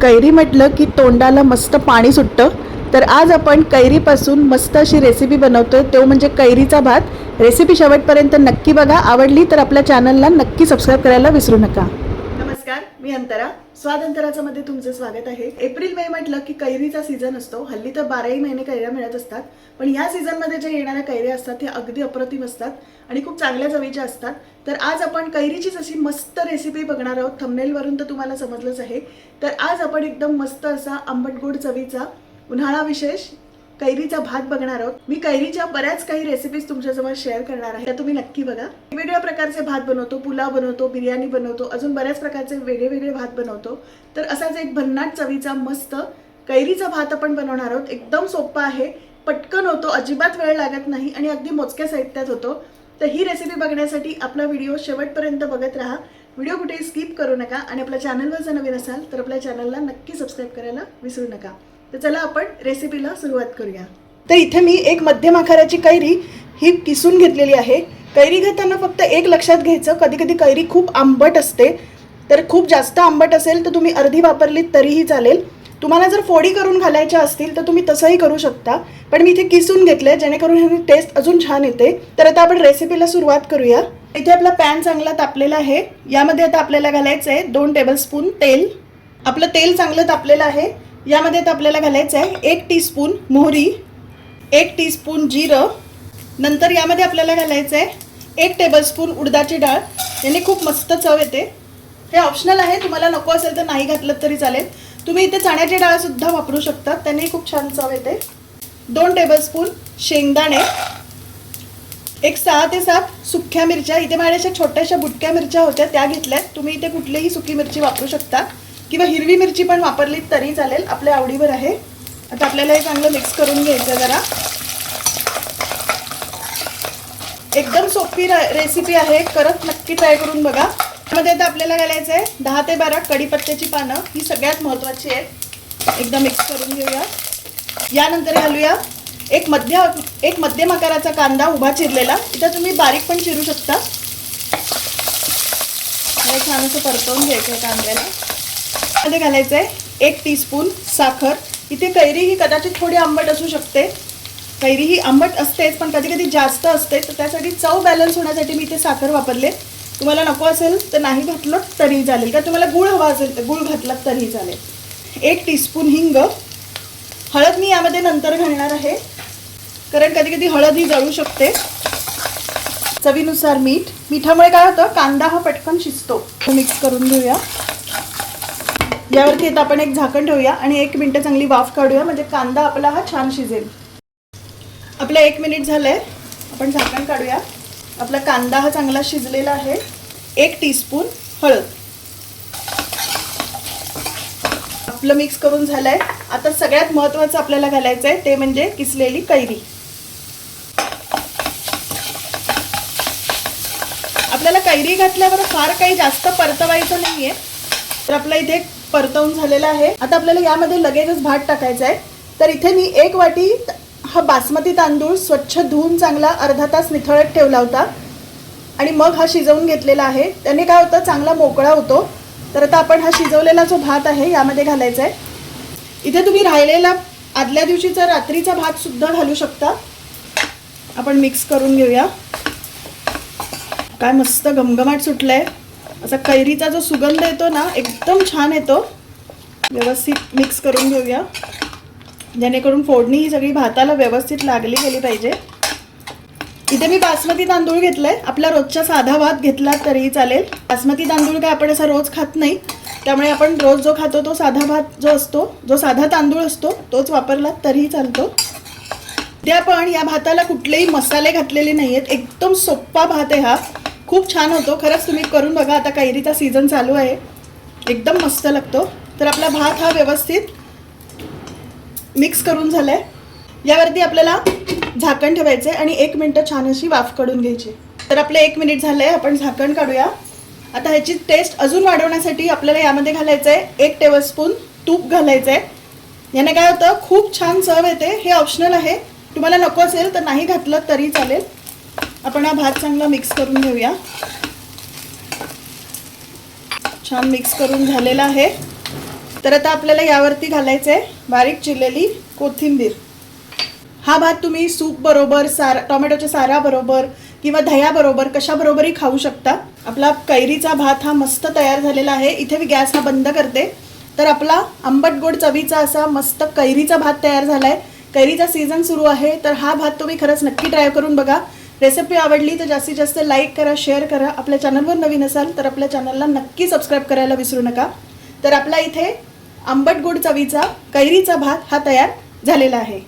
कैरी म्हटलं की तोंडाला मस्त पाणी सुटतं. तर आज आपण कैरीपासून मस्त अशी रेसिपी बनवतोय, तो म्हणजे कैरीचा भात. रेसिपी शेवटपर्यंत नक्की बघा. आवडली तर आपल्या चॅनलला नक्की सबस्क्राईब करायला विसरू नका. नमस्कार, मी अंतरा. स्वाद अंतराचं मध्ये तुमचं स्वागत आहे. एप्रिल मे म्हटलं की कैरीचा सीझन असतो. हल्ली तर 12ही महिने कैऱ्या मिळत असतात, पण या सीझनमध्ये जे येणाऱ्या कैऱ्या असतात ते अगदी अप्रतिम असतात आणि खूप चांगल्या चवीच्या असतात. तर आज आपण कैरीचीच अशी मस्त रेसिपी बघणार आहोत. थंबनेलवरून तर तुम्हाला समजलंच आहे. तर आज आपण एकदम मस्त असा आंबट गोड चवीचा उन्हाळा विशेष कैरीचा भात बघणार आहोत. मी कैरीच्या बऱ्याच काही रेसिपीज तुमच्यासमोर शेअर करणार आहे, त्या तुम्ही नक्की बघा. वेगवेगळ्या प्रकारचे भात बनवतो, पुलाव बनवतो, बिर्याणी बनवतो, अजून बऱ्याच प्रकारचे वेगळे भात बनवतो. तर असाच एक भन्नाट चवीचा मस्त कैरीचा भात आपण बनवणार आहोत. एकदम सोपा आहे, पटकन होतो, अजिबात वेळ लागत नाही आणि अगदी मोजक्या साहित्यात होतो. तर ही रेसिपी बघण्यासाठी आपला व्हिडिओ शेवटपर्यंत बघत राहा. व्हिडिओ कुठेही स्किप करू नका आणि आपल्या चॅनलवर जर नवीन असाल तर आपल्या चॅनलला नक्की सबस्क्राईब करायला विसरू नका. तर चला आपण रेसिपीला सुरुवात करूया. तर इथे मी एक मध्यम आकाराची कैरी ही किसून घेतलेली आहे. कैरी घेताना फक्त एक लक्षात घ्यायचं, कधी कधी कैरी खूप आंबट असते. तर खूप जास्त आंबट असेल तर तुम्ही अर्धी वापरलीत तरीही चालेल. तुम्हाला जर फोडी करून घालायच्या असतील तर तुम्ही तसंही करू शकता, पण मी इथे किसून घेतलंय जेणेकरून ह्याची टेस्ट अजून छान येते. तर आता आपण रेसिपीला सुरुवात करूया. इथे आपला पॅन चांगला तापलेला आहे. यामध्ये आता आपल्याला घालायचं आहे 2 टेबलस्पून तेल. आपलं तेल चांगलं तापलेलं आहे. यामध्ये आता आपल्याला घालायचं आहे 1 टीस्पून मोहरी, 1 टीस्पून जिरं. नंतर यामध्ये आपल्याला घालायचं आहे 1 टेबलस्पून उडदाची डाळ. याने खूप मस्त चव येते. हे ऑप्शनल आहे, तुम्हाला नको असेल तर नाही घातलं तरी चालेल. तुम्ही इथे चण्याची डाळ सुद्धा वापरू शकता, त्याने खूप छान चव येते. 2 टेबलस्पून शेंगदाणे, एक 6 ते 7 सुक्या मिरच्या. इथे माझ्या छोट्याशा बुटक्या मिरच्या होत्या त्या घेतल्यात. तुम्ही इथे कुठलीही सुकी मिरची वापरू शकता किंवा हिरवी मिरची पण वापरली तरी चालेल, आपल्या आवडीवर आहे. आता आपल्याला हे चांगलं मिक्स करून घ्यायचं. जरा एकदम सोपी रेसिपी आहे, करत नक्की ट्राय करून बघा. त्यामध्ये आता आपल्याला घालायचं आहे 10 ते 12 कढीपत्त्याची पानं. ही सगळ्यात महत्त्वाची आहेत. एकदा मिक्स करून घेऊया. यानंतर घालूया एक मध्यम आकाराचा कांदा उभा चिरलेला. इथं तुम्ही बारीक पण चिरू शकता. छान असं परतवून घ्यायचं कांद्याला. मध्ये घालायचं आहे 1 टीस्पून साखर. इथे कैरी ही कदाचित थोडी आंबट असू शकते. कैरी ही आंबट असतेच, पण कधी कधी जास्त असते, तर त्यासाठी चव बॅलन्स होण्यासाठी मी इथे साखर वापरले. तुम्हाला नको असेल तर नाही घातलं तरी चालेल, का तुम्हाला गूळ हवा असेल तर गूळ घातलात तरी चालेल. 1 टीस्पून हिंग. हळद मी यामध्ये नंतर घालणार आहे, कारण कधी कधी हळद ही जळू शकते. चवीनुसार मीठ. मिठामुळे काय होतं, कांदा हा पटकन शिजतो. मिक्स करून घेऊया. यावरती आता आपण एक झाकण ठेवूया आणि 1 मिनिट चांगली वाफ काढूया, म्हणजे कांदा आपला हा छान शिजेल. आपलं 1 मिनिट झालंय, आपण झाकण काढूया. आपला कांदा हा चांगला शिजलेला आहे. 1 टीस्पून हळद. आपलं मिक्स करून झालंय. आता सगळ्यात महत्त्वाचं आपल्याला घालायचं आहे ते म्हणजे किसलेली कैरी. आपल्याला कैरी घातल्यावर फार काही जास्त परतवायचं नाहीये. तर आपलं इथे परतवून झालेला आहे. आता आपल्याला यामध्ये लगेचच भात टाकायचा आहे. तर इथे मी 1 वाटी हा बासमती तांदूळ स्वच्छ धुवून चांगला अर्धा तास निथळत ठेवला होता आणि मग हा शिजवून घेतलेला आहे. त्याने काय होतं, चांगला मोकळा होतो. तर आता आपण हा शिजवलेला जो भात आहे यामध्ये घालायचा आहे. इथे तुम्ही राहिलेला आदल्या दिवशीचा रात्रीचा भात सुद्धा घालू शकता. आपण मिक्स करून घेऊया. काय मस्त घमघमाट सुटलाय. असा कैरीचा जो सुगंध येतो ना, एकदम छान येतो. व्यवस्थित मिक्स करून घेऊया, जेणेकरून फोडणी ही सगळी भाताला व्यवस्थित लागली गेली पाहिजे. इथे मी बासमती तांदूळ घेतलाय. आपला रोजचा साधा भात घेतला तरीही चालेल. बासमती तांदूळ काय आपण असा रोज खात नाही, त्यामुळे आपण रोज जो खातो तो साधा भात जो असतो, जो साधा तांदूळ असतो तोच वापरला तरीही चालतो. त्या पण या भाताला कुठलेही मसाले घातलेले नाही आहेत. एकदम सोप्पा भात आहे हा. खूप छान होतो. खरंच तुम्ही करून बघा. आता कैरीचा सीझन चालू आहे, एकदम मस्त लागतो. तर आपला भात हा व्यवस्थित मिक्स करून झालाय. यावरती आपल्याला झाकण ठेवायचं आहे आणि 1 मिनिट छान अशी वाफ काढून घ्यायची. तर आपलं 1 मिनिट झालंय, आपण झाकण काढूया. आता ह्याची टेस्ट अजून वाढवण्यासाठी आपल्याला यामध्ये घालायचं आहे 1 टेबलस्पून तूप घालायचं आहे. याने काय होतं, खूप छान चव येते. हे ऑप्शनल आहे, तुम्हाला नको असेल तर नाही घातलं तरी चालेल. आपण हा भात चांगला मिक्स करून घेऊया. छान मिक्स करून झालेला आहे. तर आता आपल्याला यावरती घालायचं आहे बारीक चिरलेली कोथिंबीर. हा भात तुम्ही सूप बरोबर, टोमॅटोच्या साराबरोबर किंवा दह्याबरोबर कशाबरोबरही खाऊ शकता. आपला कैरीचा भात हा मस्त तयार झालेला आहे. इथे मी गॅस हा बंद करते. तर आपला आंबट गोड चवीचा असा मस्त कैरीचा भात तयार झाला आहे. कैरीचा सीझन सुरू आहे, तर हा भात तुम्ही खरंच नक्की ट्राय करून बघा. रेसिपी आवडली तर जास्तीत जास्त लाईक करा, शेअर करा. आपल्या चॅनलवर नवीन असाल तर आपल्या चॅनलला नक्की सबस्क्राईब करायला विसरू नका. तर आपला इथे आंबट गोड चवीचा कैरीचा भात हा तयार झालेला आहे.